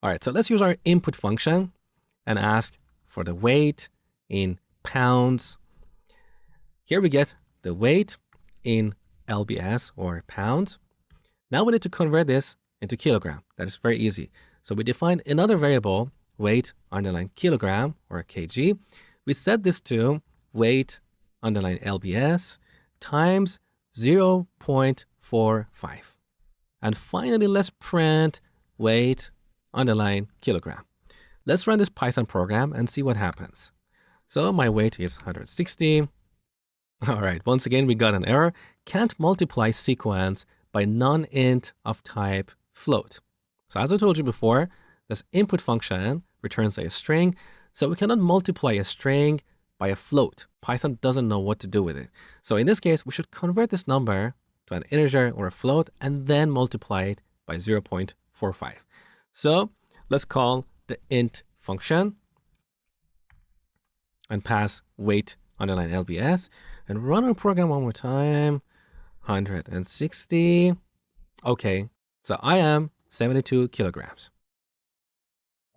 All right, so let's use our input function and ask for the weight in pounds. Here we get the weight in lbs or pounds. Now we need to convert this into kilogram. That is very easy. So we define another variable, weight underline kilogram or kg. We set this to weight underline lbs times 0.45. And finally, let's print weight underline kilogram. Let's run this Python program and see what happens. So my weight is 160. All right, once again, we got an error. Can't multiply sequence by non-int of type float. So as I told you before, this input function returns a string. So we cannot multiply a string by a float. Python doesn't know what to do with it. So in this case, we should convert this number to an integer or a float and then multiply it by 0.45. So let's call the int function and pass weight underline lbs and run our program one more time. 160. Okay, so I am 72 kilograms.